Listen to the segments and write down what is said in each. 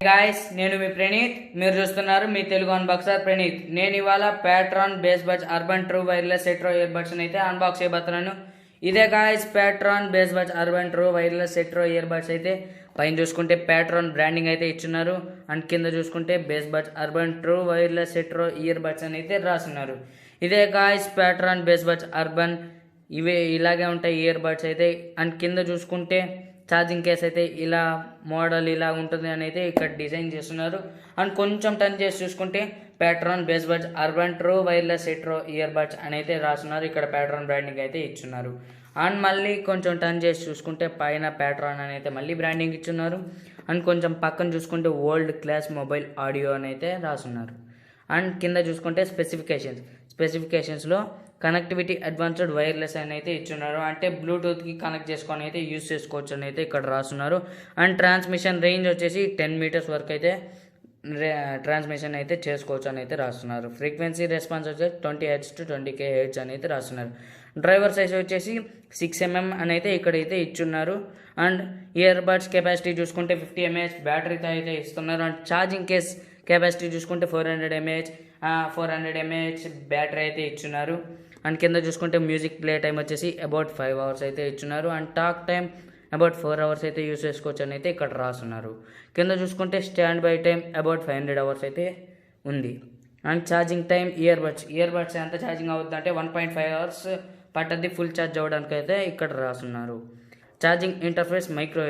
Guys, నేను మీ ప్రణీత్. మీరు చూస్తున్నారు మీ తెలుగు అన్బాక్సర్ ప్రణీత్. నేను ఇవాళ pTron bass buds urban true wireless ఎట్రో ఇయర్ బడ్స్ అయితే అన్బాక్స్ చేయబోతున్నాను. ఇదే guys pTron bass buds urban true wireless ఎట్రో ఇయర్ బడ్స్ అయితే పైన చూసుకుంటే ప్యాట్రాన్ బ్రాండింగ్ అయితే ఇచ్చున్నారు. అండ్ కింద చూసుకుంటే bass buds urban true wireless ఎట్రో ఇయర్ బడ్స్ అని అయితే రాస్తున్నారు. ఇదే guys pTron bass buds urban ఇవే ఇలాగే ఉంటాయి ఇయర్ బడ్స్ అయితే. అండ్ కింద చూసుకుంటే ఛార్జింగ్ కేస్ అయితే ఇలా మోడల్ ఇలా ఉంటుంది అని అయితే ఇక్కడ డిజైన్ చేస్తున్నారు. అండ్ కొంచెం టర్న్ చేసి చూసుకుంటే pTron bass buds urban true wireless ఎట్రో ఇయర్ బడ్స్ అని అయితే రాస్తున్నారు. ఇక్కడ ప్యాట్రాన్ బ్రాండింగ్ అయితే ఇచ్చున్నారు. అండ్ మళ్ళీ కొంచెం టర్న్ చేసి చూసుకుంటే పైన ప్యాట్రాన్ అని అయితే మళ్ళీ బ్రాండింగ్ ఇచ్చున్నారు. అండ్ కొంచెం పక్కన చూసుకుంటే వరల్డ్ క్లాస్ మొబైల్ ఆడియో అని అయితే రాస్తున్నారు. అండ్ కింద చూసుకుంటే స్పెసిఫికేషన్స్లో కనెక్టివిటీ అడ్వాన్స్డ్ వైర్లెస్ అని అయితే ఇచ్చున్నారు. అంటే బ్లూటూత్కి కనెక్ట్ చేసుకొని అయితే యూజ్ చేసుకోవచ్చు అని అయితే ఇక్కడ రాస్తున్నారు. అండ్ ట్రాన్స్మిషన్ రేంజ్ వచ్చేసి 10 మీటర్స్ వరకు అయితే ట్రాన్స్మిషన్ అయితే చేసుకోవచ్చు అని అయితే రాస్తున్నారు. ఫ్రీక్వెన్సీ రెస్పాన్స్ వచ్చేసి 20 Hz to 20 kHz అని అయితే రాస్తున్నారు. డ్రైవర్ సైజ్ వచ్చేసి 6 mm అని అయితే ఇక్కడైతే ఇచ్చున్నారు. అండ్ ఇయర్ బడ్స్ కెపాసిటీ చూసుకుంటే 50 mAh బ్యాటరీతో అయితే ఇస్తున్నారు. అండ్ ఛార్జింగ్ కేస్ కెపాసిటీ చూసుకుంటే 400 mAh బ్యాటరీ అయితే ఇచ్చున్నారు. అండ్ కింద చూసుకుంటే మ్యూజిక్ ప్లే టైం వచ్చేసి అబౌట్ 5 hours అయితే ఇచ్చున్నారు. And talk time about 4 hours అయితే యూస్ చేసుకోవచ్చు అని అయితే ఇక్కడ రాస్తున్నారు. కింద చూసుకుంటే stand by time about 500 hours అయితే ఉంది. And charging time ear buds ఎంత ఛార్జింగ్ అవుతుంది అంటే 1.5 hours పట్టద్ది ఫుల్ ఛార్జ్ అవ్వడానికి అయితే ఇక్కడ రాస్తున్నారు. ఛార్జింగ్ ఇంటర్ఫేస్ మైక్రో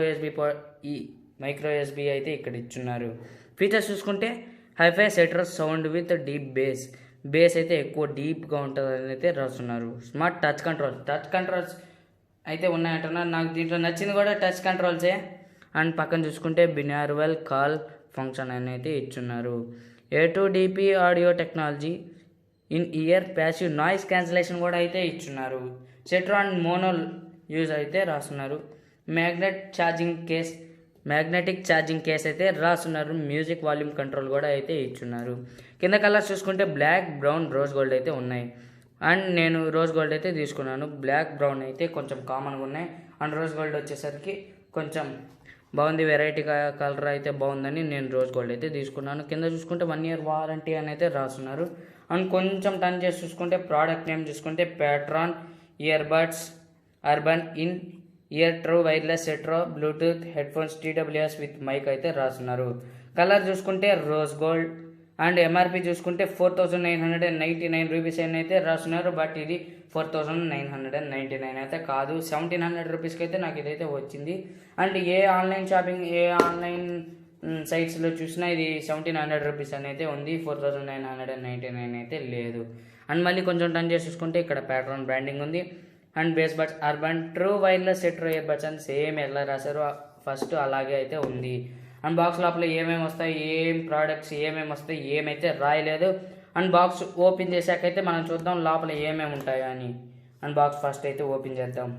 యూఎస్బి అయితే ఇక్కడ ఇచ్చున్నారు. ఫీచర్స్ చూసుకుంటే హైఫై సెటర్ సౌండ్ విత్ డీప్ బేస్ అయితే ఎక్కువ డీప్గా ఉంటుంది అని అయితే రాస్తున్నారు. స్మార్ట్ టచ్ కంట్రోల్స్ అయితే ఉన్నాయంటున్నారు. నాకు దీంట్లో నచ్చింది కూడా టచ్ కంట్రోల్సే. అండ్ పక్కన చూసుకుంటే బినార్వల్ కాల్ ఫంక్షన్ అని అయితే ఇచ్చున్నారు. A2DP audio technology in year passive noise cancellation కూడా అయితే ఇచ్చున్నారు. సెట్రో అండ్ మోనో యూజ్ అయితే రాస్తున్నారు. మ్యాగ్నెటిక్ ఛార్జింగ్ కేస్ అయితే రాస్తున్నారు. మ్యూజిక్ వాల్యూమ్ కంట్రోల్ కూడా అయితే ఇచ్చున్నారు. కింద కలర్స్ చూసుకుంటే బ్లాక్, బ్రౌన్, రోజ్ గోల్డ్ అయితే ఉన్నాయి. అండ్ నేను రోజ్ గోల్డ్ అయితే తీసుకున్నాను. బ్లాక్, బ్రౌన్ అయితే కొంచెం కామన్గా ఉన్నాయి. అండ్ రోజ్ గోల్డ్ వచ్చేసరికి కొంచెం బాగుంది, వెరైటీ కలర్ అయితే బాగుందని నేను రోజ్ గోల్డ్ అయితే తీసుకున్నాను. కింద చూసుకుంటే 1 year వారంటీ అని అయితే రాస్తున్నారు. అండ్ కొంచెం టర్న్ చేసి చూసుకుంటే ప్రోడక్ట్ నేమ్ చూసుకుంటే patron ear buds urban in ear true wireless ఎట్రో bluetooth headphones TWS with mic అయితే రాస్తున్నారు. కలర్ చూసుకుంటే రోజ్ గోల్డ్. అండ్ ఎంఆర్పి చూసుకుంటే 4,999 రూపీస్ అని అయితే రాస్తున్నారు. బట్ ఇది 4,999 అయితే కాదు, 1,700 రూపీస్కి అయితే నాకు ఇదైతే వచ్చింది. అండ్ ఏ ఆన్లైన్ సైట్స్లో చూసినా ఇది 1,700 రూపీస్ అని అయితే ఉంది, 4,999 అయితే లేదు. అండ్ మళ్ళీ కొంచెం టర్న్ చేసి చూసుకుంటే ఇక్కడ ప్యాట్రాన్ బ్రాండింగ్ ఉంది. And base buds urban true wireless ఎట్రో ఇయర్ బడ్స్ అని సేమ్ ఎలా రాశారో ఫస్ట్ అలాగే అయితే ఉంది. అండ్ బాక్స్ లోపల ఏమేమి వస్తాయి, ప్రోడక్ట్స్ ఏమేమి వస్తాయి ఏమైతే రాయలేదు. అండ్ బాక్స్ ఓపెన్ చేశాకైతే మనం చూద్దాం లోపల ఏమేమి ఉంటాయో అని. అండ్ బాక్స్ ఫస్ట్ అయితే ఓపెన్ చేద్దాం.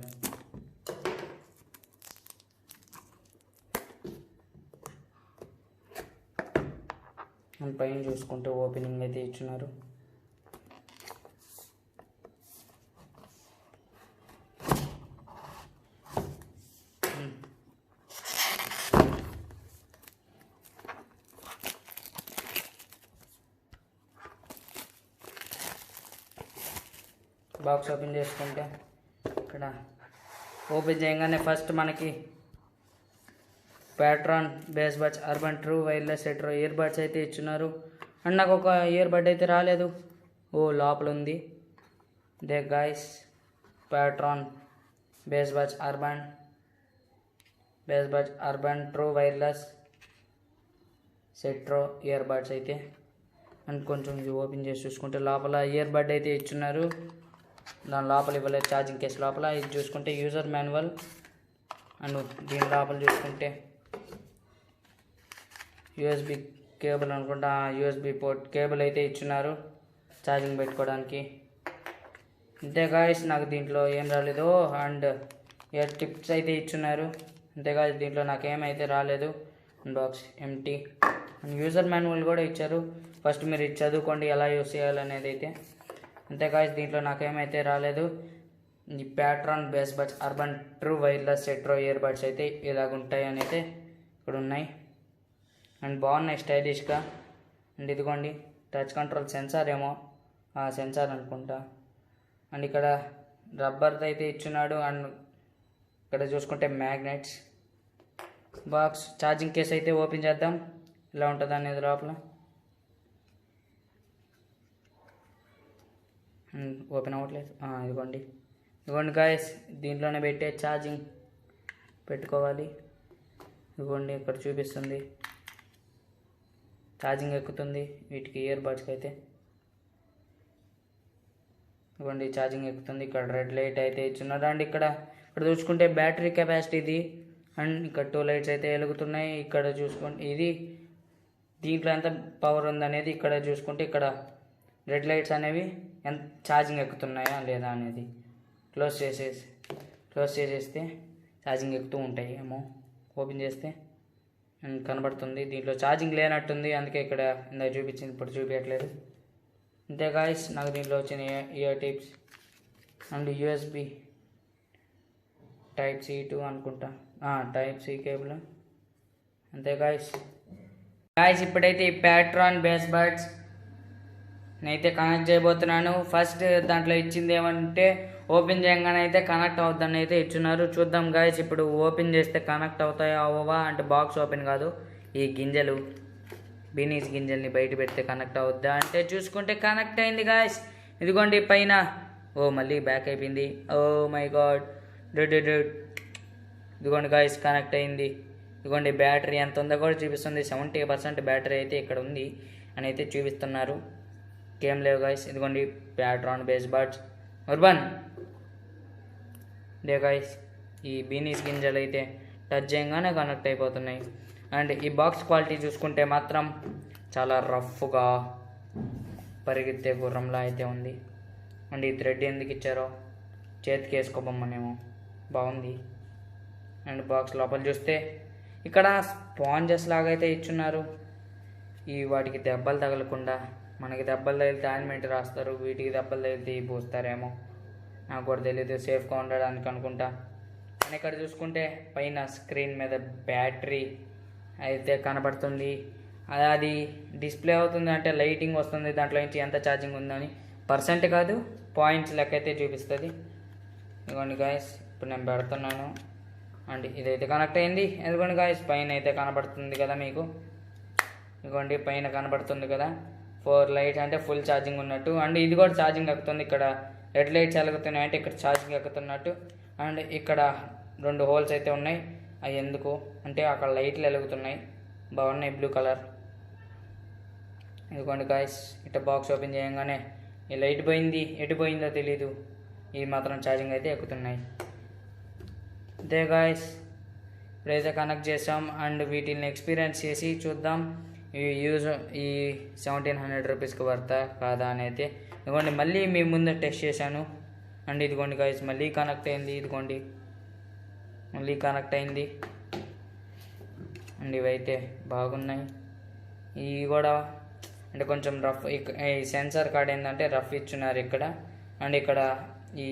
అండ్ పైన చూసుకుంటే ఓపెనింగ్ అయితే ఇచ్చున్నారు. బాక్స్ ఓపెన్ చేసుకుంటే ఇక్కడ ఓపెన్ చేయగానే ఫస్ట్ మనకి pTron bass buds urban true wireless ఎట్రో ఇయర్ బడ్స్ అయితే ఇచ్చున్నారు. అండ్ నాకు ఒక ఇయర్ బడ్ అయితే రాలేదు, లోపల ఉంది. They guys pTron bass buds urban true wireless ఎట్రో ఇయర్ బడ్స్ అయితే. అండ్ కొంచెం ఇది ఓపెన్ చేసి చూసుకుంటే లోపల ఇయర్ బడ్ అయితే ఇచ్చున్నారు. దాని లోపల ఇవ్వలేదు ఛార్జింగ్ కేస్ లోపల. ఇది చూసుకుంటే యూజర్ మాన్యువల్. అండ్ దీని లోపల చూసుకుంటే యూఎస్బి కేబుల్ అనుకుంటా, యూఎస్బి పోర్ట్ కేబుల్ అయితే ఇచ్చున్నారు ఛార్జింగ్ పెట్టుకోవడానికి. అంతే గాయస్, నాకు దీంట్లో ఏం రాలేదు. అండ్ ఇయర్ టిప్స్ అయితే ఇచ్చున్నారు. అంతే గాయస్, దీంట్లో నాకేమైతే రాలేదు. Box empty. And user manual కూడా ఇచ్చారు. ఫస్ట్ మీరు ఇది చదువుకోండి ఎలా యూస్ చేయాలనేది అయితే. అంతే గాయస్, దీంట్లో నాకేమైతే రాలేదు. ఈ pattern bass buds urban true wireless ఎట్రో ఇయర్ బడ్స్ అయితే ఇలాగుంటాయి అని అయితే ఇక్కడ ఉన్నాయి. అండ్ బాగున్నాయి స్టైలిష్గా. అండ్ ఇదిగోండి టచ్ కంట్రోల్ సెన్సార్ ఏమో సెన్సార్ అనుకుంటా. అండ్ ఇక్కడ రబ్బర్ది అయితే ఇచ్చున్నాడు. అండ్ ఇక్కడ చూసుకుంటే మ్యాగ్నెట్స్ బాక్స్. ఛార్జింగ్ కేస్ అయితే ఓపెన్ చేద్దాం ఎలా ఉంటుంది అనేది లోపల. ఓపెన్ అవ్వట్లేదు. ఇదిగోండి గాయస్, దీంట్లోనే పెట్టే ఛార్జింగ్ పెట్టుకోవాలి. ఇదిగోండి ఇక్కడ చూపిస్తుంది ఛార్జింగ్ ఎక్కుతుంది వీటికి ఇయర్ బడ్స్కి అయితే. ఇదిగోండి ఛార్జింగ్ ఎక్కుతుంది. ఇక్కడ రెడ్ లైట్ అయితే ఇచ్చున్నారు. అండ్ ఇక్కడ చూసుకుంటే బ్యాటరీ కెపాసిటీ ఇది. అండ్ ఇక్కడ 2 లైట్స్ అయితే వెలుగుతున్నాయి. ఇక్కడ చూసుకుంటే ఇది దీంట్లో ఎంత పవర్ ఉందనేది ఇక్కడ చూసుకుంటే ఇక్కడ రెడ్ లైట్స్ అనేవి ఎంత ఛార్జింగ్ ఎక్కుతున్నాయా లేదా అనేది క్లోజ్ చేసేస్తే ఛార్జింగ్ ఎక్కుతూ ఉంటాయి ఏమో. ఓపెన్ చేస్తే కనబడుతుంది. దీంట్లో ఛార్జింగ్ లేనట్టుంది, అందుకే ఇక్కడ ఇందాక చూపించింది ఇప్పుడు చూపించట్లేదు. అంతే గాయస్, నాకు దీంట్లో వచ్చిన ear tips and USB type C 2 అనుకుంటా, టైప్ సి కేబుల్. అంతే గాయస్ ఇప్పుడైతే ఈ ప్యాట్రాన్ బేస్ బడ్స్ నేనైతే కనెక్ట్ చేయబోతున్నాను. ఫస్ట్ దాంట్లో ఇచ్చింది ఏమంటే ఓపెన్ చేయగానే అయితే కనెక్ట్ అవుతుందని అయితే ఇచ్చున్నారు. చూద్దాం గాయస్, ఇప్పుడు ఓపెన్ చేస్తే కనెక్ట్ అవుతాయా అవ్వవా. అంటే బాక్స్ ఓపెన్ కాదు, ఈ గింజలు బీనీస్ గింజల్ని బయట పెడితే కనెక్ట్ అవుద్దా అంటే చూసుకుంటే కనెక్ట్ అయింది గాయస్. ఇదిగోండి పైన మళ్ళీ బ్యాక్ అయిపోయింది. మై గాడ్ ఇదిగోండి గాయస్ కనెక్ట్ అయింది. ఇదిగోండి బ్యాటరీ ఎంత ఉందో కూడా చూపిస్తుంది. 70% బ్యాటరీ అయితే ఇక్కడ ఉంది అని అయితే చూపిస్తున్నారు. ఏం లేవు గాయస్. ఇదిగోండి ప్యాట్రాన్ బేస్ బడ్స్ ఉర్బన్ డే గాయస్. ఈ బీనీస్ గింజలు అయితే టచ్ చేయగానే కనెక్ట్ అయిపోతున్నాయి. అండ్ ఈ బాక్స్ క్వాలిటీ చూసుకుంటే మాత్రం చాలా రఫ్గా పరిగెత్తే గుర్రంలా అయితే ఉంది. అండ్ ఈ థ్రెడ్ ఎందుకు ఇచ్చారో చేతికి వేసుకోబొమ్మనేమో, బాగుంది. అండ్ బాక్స్ లోపల చూస్తే ఇక్కడ స్పాంజెస్ లాగా అయితే ఇచ్చున్నారు. ఈ వాటికి దెబ్బలు తగలకుండా, మనకి దెబ్బలు తగిలితే ఆయింట్మెంట్ రాస్తారు, వీటికి దెబ్బలు తగిలితే పోస్తారేమో, నాకు కూడా తెలియదు, సేఫ్గా ఉండడానికి అనుకుంటా. అండ్ ఇక్కడ చూసుకుంటే పైన స్క్రీన్ మీద బ్యాటరీ అయితే కనబడుతుంది. అది డిస్ప్లే అవుతుంది అంటే లైటింగ్ వస్తుంది, దాంట్లో నుంచి ఎంత ఛార్జింగ్ ఉందని. పర్సెంట్ కాదు, పాయింట్స్ లెక్క అయితే చూపిస్తుంది. ఇదిగోండి గాయస్ ఇప్పుడు నేను పెడుతున్నాను. అండ్ ఇదైతే కనెక్ట్ అయింది. ఎందుకంటే గాయస్ పైన అయితే కనబడుతుంది కదా మీకు, ఇదిగోండి పైన కనబడుతుంది కదా 4 లైట్స్ అంటే ఫుల్ ఛార్జింగ్ ఉన్నట్టు. అండ్ ఇది కూడా ఛార్జింగ్ ఎక్కుతుంది. ఇక్కడ రెడ్ లైట్స్ వెలుగుతున్నాయి అంటే ఇక్కడ ఛార్జింగ్ ఎక్కుతున్నట్టు. అండ్ ఇక్కడ 2 హోల్స్ అయితే ఉన్నాయి. అవి ఎందుకు అంటే అక్కడ లైట్లు వెలుగుతున్నాయి, బాగున్నాయి బ్లూ కలర్. ఇదిగోండి గాయస్ ఇట్లా బాక్స్ ఓపెన్ చేయగానే ఈ లైట్ పోయింది, ఎటు పోయిందో తెలీదు, ఇది మాత్రం ఛార్జింగ్ అయితే ఎక్కుతున్నాయి. అంతే గాయస్ ఇప్పుడైతే కనెక్ట్ చేసాం. అండ్ వీటిని ఎక్స్పీరియన్స్ చేసి చూద్దాం ఈ 1700 రూపీస్కి వర్తా కాదా అని అయితే. ఇదిగోండి మళ్ళీ మీ ముందు టెస్ట్ చేశాను. అండ్ ఇదిగోండి గాయస్ మళ్ళీ కనెక్ట్ అయింది. ఇదిగోండి మళ్ళీ కనెక్ట్ అయింది. అండ్ ఇవైతే బాగున్నాయి. ఇవి కూడా అంటే కొంచెం రఫ్. ఈ సెన్సార్ కార్డ్ ఏంటంటే రఫ్ ఇచ్చున్నారు ఇక్కడ. అండ్ ఇక్కడ ఈ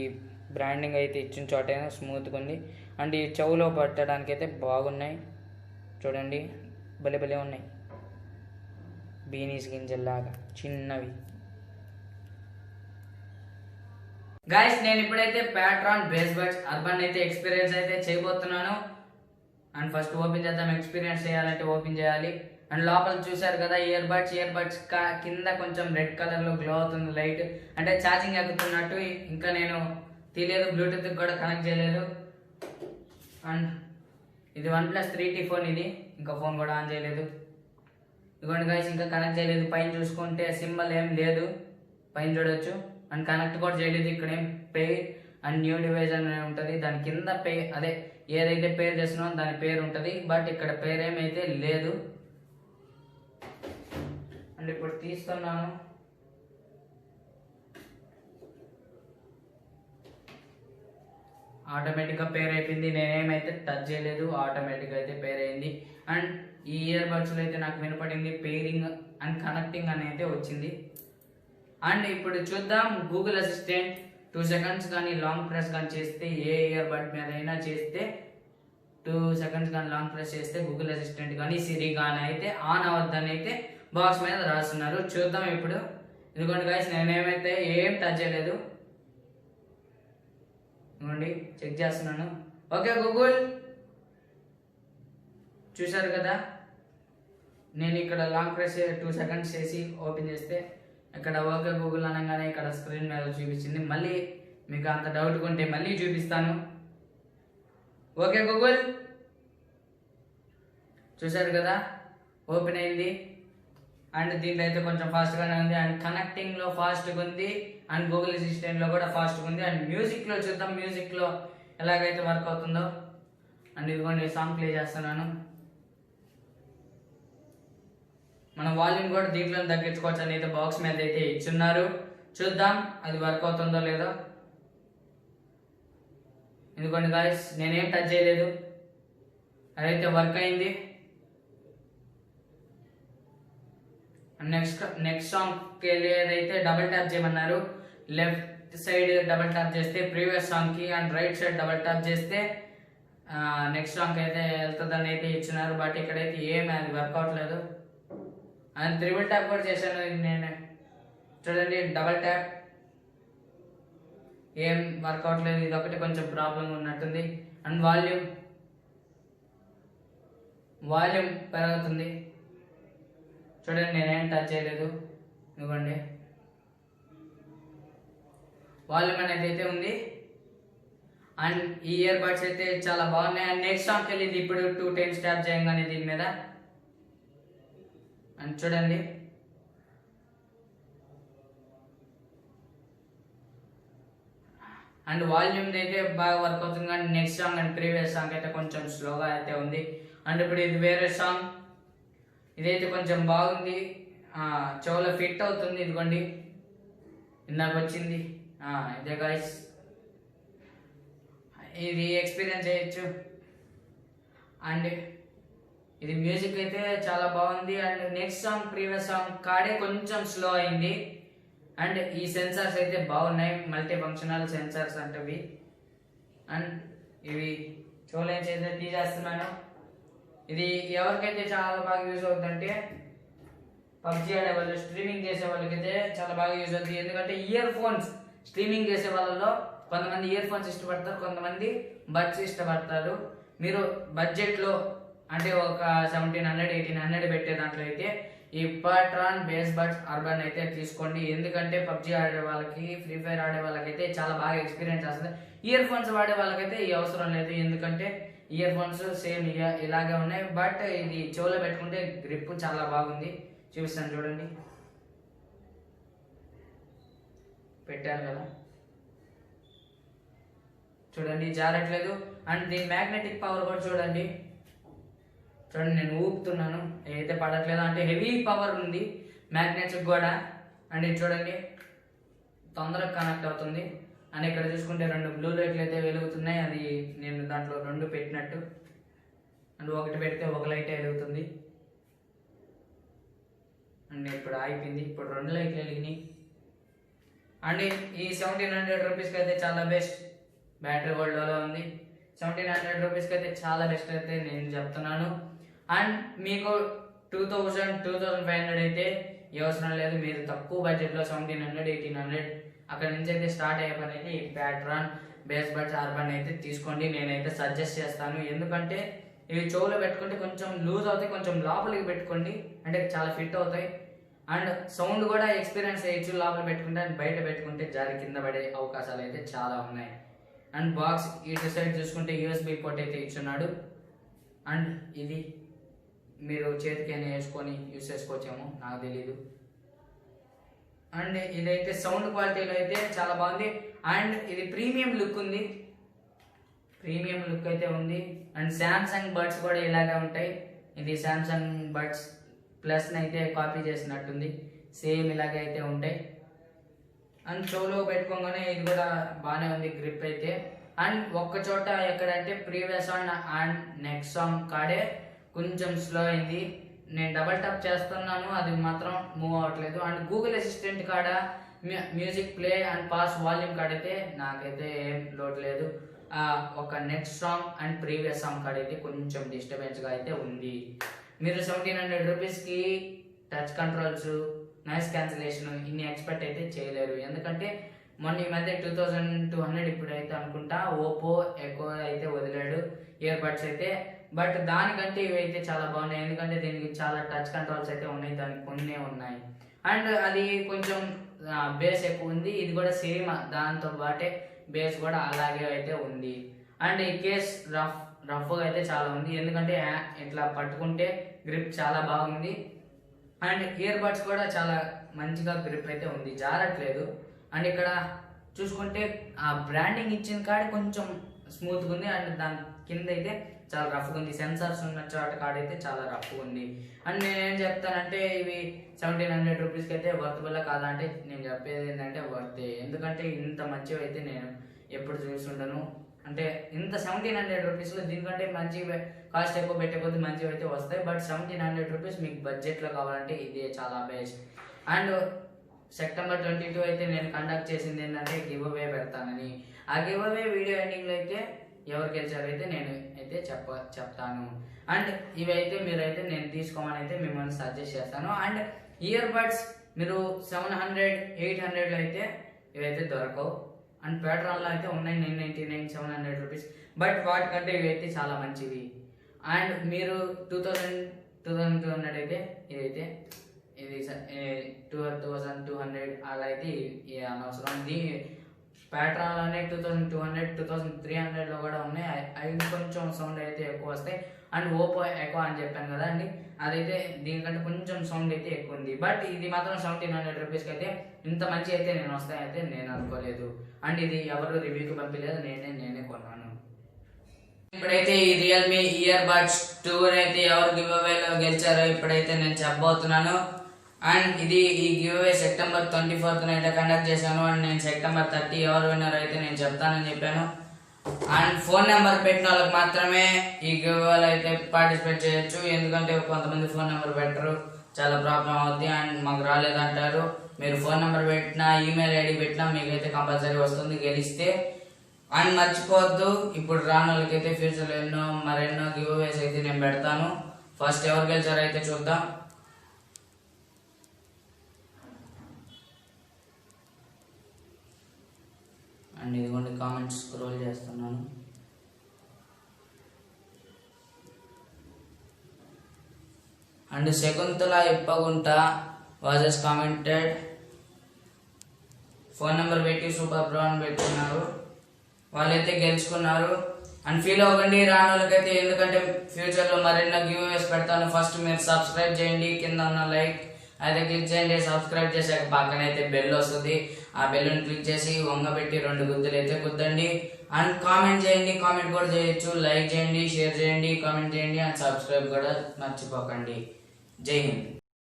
బ్రాండింగ్ అయితే ఇచ్చిన చోటైనా స్మూత్గా ఉంది. అండ్ ఈ చెవులో పట్టడానికి అయితే బాగున్నాయి, చూడండి భలే భలే ఉన్నాయి, బీనీస్ గింజల్లాగా చిన్నవి. గాయస్ నేను ఇప్పుడైతే ప్యాట్రాన్ బేస్ బడ్స్ అర్బన్ అయితే ఎక్స్పీరియన్స్ అయితే చేయబోతున్నాను. అండ్ ఫస్ట్ ఓపెన్ చేద్దాం. ఎక్స్పీరియన్స్ చేయాలంటే ఓపెన్ చేయాలి. అండ్ లోపల చూసారు కదా ఇయర్ బడ్స్ కింద కొంచెం రెడ్ కలర్లో గ్లో అవుతుంది లైట్, అంటే ఛార్జింగ్ ఎక్కుతున్నట్టు. ఇంకా నేను తెలియదు, బ్లూటూత్ కూడా కనెక్ట్ చేయలేదు. అండ్ ఇది OnePlus 3T ఫోన్, ఇది ఇంకా ఫోన్ కూడా ఆన్ చేయలేదు. ఇదిగోండి గైస్ ఇంకా కనెక్ట్ చేయలేదు. పైన చూసుకుంటే సింబల్ ఏం లేదు, పైన చూడవచ్చు. అండ్ కనెక్ట్ కూడా చేయలేదు. ఇక్కడ ఏం పే అండ్ న్యూ డివైస్ అని ఉంటుంది, దాని కింద పే అదే ఏదైతే పేరు చేస్తున్నామో దాని పేరు ఉంటుంది, బట్ ఇక్కడ పేరు ఏమైతే లేదు. అండ్ ఇప్పుడు తీస్తున్నాను. ఆటోమేటిక్గా పేర్ అయిపోయింది, నేనేమైతే టచ్ చేయలేదు, ఆటోమేటిక్గా అయితే పేర్ అయింది. అండ్ ఈ ఇయర్ బడ్స్లో అయితే నాకు వినపడింది పేరింగ్ అండ్ కనెక్టింగ్ అని అయితే వచ్చింది. అండ్ ఇప్పుడు చూద్దాం గూగుల్ అసిస్టెంట్ 2 సెకండ్స్ కానీ లాంగ్ ప్రెస్ కానీ చేస్తే ఏ ఇయర్ బడ్ మీద అయినా చేస్తే 2 seconds కానీ లాంగ్ ప్రెస్ చేస్తే గూగుల్ అసిస్టెంట్ కానీ సిరి కానీ అయితే ఆన్ అవ్వద్దని అయితే బాక్స్ మీద రాస్తున్నారు. చూద్దాం ఇప్పుడు. ఇదిగోండి గైస్, నేనేమైతే ఏం టచ్ చేయలేదు. ఇదిగోండి చెక్ చేస్తున్నాను. ఓకే గూగుల్, చూశారు కదా, నేను ఇక్కడ లాంగ్ ప్రెస్ 2 seconds చేసి ఓపెన్ చేస్తే ఇక్కడ ఓకే గూగుల్ అనగానే ఇక్కడ స్క్రీన్ మీద చూపించింది. మళ్ళీ మీకు అంత డౌట్ ఉంటే మళ్ళీ చూపిస్తాను. ఓకే గూగుల్, చూశారు కదా ఓపెన్ అయింది. అండ్ దీంట్లో అయితే కొంచెం ఫాస్ట్గానే ఉంది. అండ్ కనెక్టింగ్లో ఫాస్ట్గా ఉంది. అండ్ గూగుల్ అసిస్టెంట్లో కూడా ఫాస్ట్గా ఉంది. అండ్ మ్యూజిక్లో చూద్దాం, మ్యూజిక్లో ఎలాగైతే వర్క్ అవుతుందో. అండ్ ఇదిగోండి సాంగ్ ప్లే చేస్తున్నాను. మన వాల్యూమ్ కూడా దీంట్లో తగ్గించుకోవచ్చు అని అయితే బాక్స్ మీద అయితే ఇచ్చున్నారు. చూద్దాం అది వర్క్ అవుతుందో లేదో. ఎందుకంటే గాయస్ నేనేం టచ్ చేయలేదు, అదైతే వర్క్ అయింది. నెక్స్ట్ సాంగ్కి వెళ్ళేదైతే డబుల్ ట్యాప్ చేయమన్నారు. లెఫ్ట్ సైడ్ డబుల్ ట్యాప్ చేస్తే ప్రీవియస్ సాంగ్కి, and right side double tap చేస్తే నెక్స్ట్ సాంగ్కి అయితే వెళ్తుందని అయితే ఇచ్చినారు. బట్ ఇక్కడైతే ఏమి అది వర్క్ అవట్లేదు. అండ్ త్రిబుల్ ట్యాప్ కూడా చేశాను నేను. చూడండి డబల్ ట్యాప్ ఏం వర్క్ అవట్లేదు. ఇది ఒకటి కొంచెం ప్రాబ్లం ఉన్నట్టుంది. అండ్ వాల్యూమ్ పెరుగుతుంది. చూడండి నేనేం టచ్ చేయలేదు. ఇదిగోండి వాల్యూమ్ అనేది అయితే ఉంది. అండ్ ఈ ఇయర్ బడ్స్ అయితే చాలా బాగున్నాయి. అండ్ నెక్స్ట్ సాంగ్కి వెళ్ళింది ఇప్పుడు 2 times ట్యాప్ చేయగానే దీని మీద. అండ్ చూడండి అండ్ వాల్యూమ్ అయితే బాగా వర్క్ అవుతుంది. కానీ next song and previous song అయితే కొంచెం స్లోగా అయితే ఉంది. అండ్ ఇప్పుడు ఇది వేరే సాంగ్, ఇదైతే కొంచెం బాగుంది, చెవులో ఫిట్ అవుతుంది. ఇదిగోండి ఇందాక వచ్చింది ఇదే గాయస్, ఇది ఎక్స్పీరియన్స్ చేయొచ్చు. అండ్ ఇది మ్యూజిక్ అయితే చాలా బాగుంది. And next song previous song కాడే కొంచెం స్లో అయింది. అండ్ ఈ సెన్సార్స్ అయితే బాగున్నాయి, మల్టీ ఫంక్షనల్ సెన్సార్స్ అంటవి. అండ్ ఇవి చూడలేని అయితే తీసేస్తున్నాను. ఇది ఎవరికైతే చాలా బాగా యూజ్ అవుతుందంటే పబ్జీ ఆడే వాళ్ళు, స్ట్రీమింగ్ చేసే వాళ్ళకైతే చాలా బాగా యూజ్ అవుతుంది. ఎందుకంటే ఇయర్ ఫోన్స్ స్ట్రీమింగ్ చేసే వాళ్ళలో కొంతమంది ఇయర్ ఫోన్స్ ఇష్టపడతారు, కొంతమంది బడ్స్ ఇష్టపడతారు. మీరు బడ్జెట్లో అంటే ఒక 1700 1800 పెట్టే దాంట్లో అయితే ఈ పాట్రాన్ బేస్ బడ్స్ అర్బన్ అయితే తీసుకోండి. ఎందుకంటే పబ్జీ ఆడే వాళ్ళకి, ఫ్రీ ఫైర్ ఆడే వాళ్ళకైతే చాలా బాగా ఎక్స్పీరియన్స్ వస్తుంది. ఇయర్ ఫోన్స్ వాడే వాళ్ళకైతే ఈ అవసరం లేదు. ఎందుకంటే ఇయర్ ఫోన్స్ సేమ్ ఇలాగే ఉన్నాయి. బట్ ఇది చెవులో పెట్టుకుంటే గ్రిప్ చాలా బాగుంది. చూపిస్తాను చూడండి, పెట్టాను కదా, చూడండి జారట్లేదు. అండ్ దీని మ్యాగ్నెటిక్ పవర్ కూడా చూడండి. నేను ఊపుతున్నాను, ఏదైతే పడట్లేదు. అంటే హెవీ పవర్ ఉంది మ్యాగ్నెట్స్ కూడా. అండ్ ఇది చూడండి తొందరగా కనెక్ట్ అవుతుంది. అండ్ ఇక్కడ చూసుకుంటే 2 బ్లూ లైట్లు అయితే వెలుగుతున్నాయి. అది నేను దాంట్లో 2 పెట్టినట్టు. అండ్ ఒకటి పెడితే ఒక లైట్ వెలుగుతుంది. అండ్ ఇప్పుడు ఆగిపోయింది. ఇప్పుడు 2 లైట్లు వెలిగినాయి. అండ్ ఈ 1700 రూపీస్కి అయితే చాలా బెస్ట్. బ్యాటరీ వరల్డ్లో ఉంది. 1700 రూపీస్కి అయితే చాలా బెస్ట్ అయితే నేను చెప్తున్నాను. అండ్ మీకు 2500 అయితే ఏ అవసరం లేదు. మీరు తక్కువ బడ్జెట్లో 1700 1800 అక్కడ నుంచి అయితే స్టార్ట్ అయ్యే పని అయితే ఈ ప్యాట్రాన్ బేస్ బడ్స్ అర్బన్ అయితే తీసుకోండి. నేనైతే సజెస్ట్ చేస్తాను. ఎందుకంటే ఇవి చెవులో పెట్టుకుంటే కొంచెం లూజ్ అవుతాయి, కొంచెం లోపలికి పెట్టుకోండి అంటే చాలా ఫిట్ అవుతాయి. అండ్ సౌండ్ కూడా ఎక్స్పీరియన్స్ చేయొచ్చు లోపల పెట్టుకుంటే. అండ్ బయట పెట్టుకుంటే జారి కింద పడే అవకాశాలు అయితే చాలా ఉన్నాయి. అండ్ బాక్స్ ఇటు సైడ్ చూసుకుంటే USB పోర్ట్ అయితే ఇచ్చున్నాడు. అండ్ ఇది మీరు చేతికి అయినా వేసుకొని యూస్ చేసుకోవచ్చేమో, నాకు తెలీదు. అండ్ ఇదైతే సౌండ్ క్వాలిటీలో అయితే చాలా బాగుంది. అండ్ ఇది ప్రీమియం లుక్ ఉంది, ప్రీమియం లుక్ అయితే ఉంది. అండ్ శాంసంగ్ బడ్స్ కూడా ఇలాగే ఉంటాయి. ఇది శాంసంగ్ బడ్స్ ప్లస్ని అయితే కాపీ చేసినట్టుంది. సేమ్ ఇలాగే అయితే ఉంటాయి. అండ్ చెవులో పెట్టుకోగానే ఇది కూడా బాగానే ఉంది గ్రిప్ అయితే. అండ్ ఒక్క చోట ఎక్కడంటే previous song and next song కాడే కొంచెం స్లో అయింది. నేను డబల్ టాప్ చేస్తున్నాను, అది మాత్రం మూవ్ అవ్వట్లేదు. అండ్ గూగుల్ అసిస్టెంట్ కాడ music play and pause volume కాడైతే నాకైతే ఏం లోడ్ లేదు. ఒక next song and previous song కాడ అయితే కొంచెం డిస్టర్బెన్స్గా అయితే ఉంది. మీరు 1700 రూపీస్కి టచ్ కంట్రోల్స్, నాయిస్ క్యాన్సిలేషన్ ఇన్ని ఎక్స్పెక్ట్ అయితే చేయలేరు. ఎందుకంటే మొన్న ఈ మధ్య 2200 ఇప్పుడైతే అనుకుంటా ఓపో ఎక్కువ అయితే వదిలాడు ఇయర్ బడ్స్ అయితే. బట్ దానికంటే ఇవి అయితే చాలా బాగున్నాయి. ఎందుకంటే దీనికి చాలా టచ్ కంట్రోల్స్ అయితే ఉన్నాయి, దానికి కొన్ని ఉన్నాయి. అండ్ అది కొంచెం బేస్ ఎక్కువ ఉంది. ఇది కూడా సేమ్ దాంతో పాటే బేస్ కూడా అలాగే అయితే ఉంది. అండ్ ఈ కేస్ రఫ్గా అయితే చాలా ఉంది. ఎందుకంటే ఇట్లా పట్టుకుంటే గ్రిప్ చాలా బాగుంది. అండ్ ఇయర్ బడ్స్ కూడా చాలా మంచిగా గ్రిప్ అయితే ఉంది, జారట్లేదు. అండ్ ఇక్కడ చూసుకుంటే ఆ బ్రాండింగ్ ఇచ్చిన కాడ కొంచెం స్మూత్గా ఉంది. అండ్ దాని కింద అయితే చాలా రఫ్గా ఉంది. సెన్సార్స్ ఉన్న చోట కాడైతే చాలా రఫ్గా ఉంది. అండ్ నేనేం చెప్తానంటే ఇవి 1700 రూపీస్కి అయితే వర్తబుల్ కాదా అంటే నేను చెప్పేది ఏంటంటే వర్తే. ఎందుకంటే ఇంత మంచివి అయితే నేను ఎప్పుడు చూస్తుండను. అంటే ఇంత 1700 రూపీస్లో దీనికంటే మంచి కాస్ట్ ఎక్కువ పెట్టే కొద్ది మంచివి అయితే వస్తాయి. బట్ 1700 రూపీస్ మీకు బడ్జెట్లో కావాలంటే ఇదే చాలా బెస్ట్. అండ్ సెప్టెంబర్ 22 అయితే నేను కండక్ట్ చేసింది ఏంటంటే గివ్ అవే పెడతానని. ఆ గివ్ అవే వీడియో ఎండింగ్లో అయితే ఎవరు గెలిచారైతే నేను అయితే చెప్తాను. అండ్ ఇవైతే మీరైతే నేను తీసుకోమని అయితే మిమ్మల్ని సజెస్ట్ చేస్తాను. అండ్ ఇయర్ బడ్స్ మీరు 700, 800లో అయితే ఇవైతే దొరకవు. అండ్ పేట్రాన్లో అయితే ఉన్నాయి 999, 700 రూపీస్. బట్ వాటికంటే ఇవైతే చాలా మంచివి. అండ్ మీరు 2200 అయితే ఇదైతే ఇది 2200 అలా అయితే అనవసరం. పేట్రాన్లోనే 2200, 2300లో కూడా ఉన్నాయి. అవి కొంచెం సౌండ్ అయితే ఎక్కువ వస్తాయి. అండ్ ఓపో ఎక్కువ అని చెప్పాను కదా అండి, అదైతే దీనికంటే కొంచెం సౌండ్ అయితే ఎక్కువ ఉంది. బట్ ఇది మాత్రం 1700 రూపీస్కి అయితే ఇంత మంచి అయితే నేను వస్తాయైతే నేను అనుకోలేదు. అండ్ ఇది ఎవరు రివ్యూకి పంపించలేదు, నేనే కొన్నాను. ఇప్పుడైతే ఈ రియల్మీ ఇయర్ బడ్స్ 2 అయితే ఎవరు గివ్ అవేలో గెలిచారో ఇప్పుడైతే నేను చెప్పబోతున్నాను. అండ్ ఇది ఈ గివ్ అవే సెప్టెంబర్ 24th అయితే కండక్ట్ చేశాను. అండ్ నేను సెప్టెంబర్ 30 ఎవరు విన్నర్ అయితే నేను చెప్తానని చెప్పాను. అండ్ ఫోన్ నెంబర్ పెట్టిన వాళ్ళకి మాత్రమే ఈ గివ్ అవేలో అయితే పార్టిసిపేట్ చేయొచ్చు. ఎందుకంటే కొంతమంది ఫోన్ నెంబర్ పెట్టరు, చాలా ప్రాబ్లం అవుద్ది. అండ్ మాకు రాలేదంటారు. మీరు ఫోన్ నెంబర్ పెట్టినా, ఈమెయిల్ ఐడి పెట్టినా మీకైతే కంపల్సరీ వస్తుంది గెలిస్తే. అండ్ మర్చిపోవద్దు, ఇప్పుడు రాని వాళ్ళకైతే ఫ్యూచర్లో మరెన్నో గివ్ అవేస్ అయితే నేను పెడతాను. ఫస్ట్ ఎవరు గెలిచారో అయితే చూద్దాం. అండ్ ఇదిగోండి కామెంట్స్ స్క్రోల్ చేస్తున్నాను. And Shakuntala Ippagunta vases commented. Phone number పెట్టి సూపర్ బ్రో అని పెట్టుకున్నారు, వాళ్ళైతే గెలుచుకున్నారు. అండ్ ఫీల్ అవ్వకండి రాని వాళ్ళకైతే, ఎందుకంటే ఫ్యూచర్లో మరెన్నో గివ్ అవేస్ పెడతాను. ఫస్ట్ మీరు సబ్స్క్రైబ్ చేయండి, కింద ఉన్న లైక్ అయితే క్లిక్ చేయండి. సబ్స్క్రైబ్ చేశాక పక్కన అయితే బెల్ వస్తుంది, ఆ బెల్ని క్లిక్ చేసి వంగబెట్టి 2 గుద్దులు అయితే గుద్దండి. అండ్ కామెంట్ చేయండి, కామెంట్ కూడా చేయొచ్చు. లైక్ చేయండి, షేర్ చేయండి, కామెంట్ చేయండి. అండ్ సబ్స్క్రైబ్ కూడా మర్చిపోకండి. జై హింద్.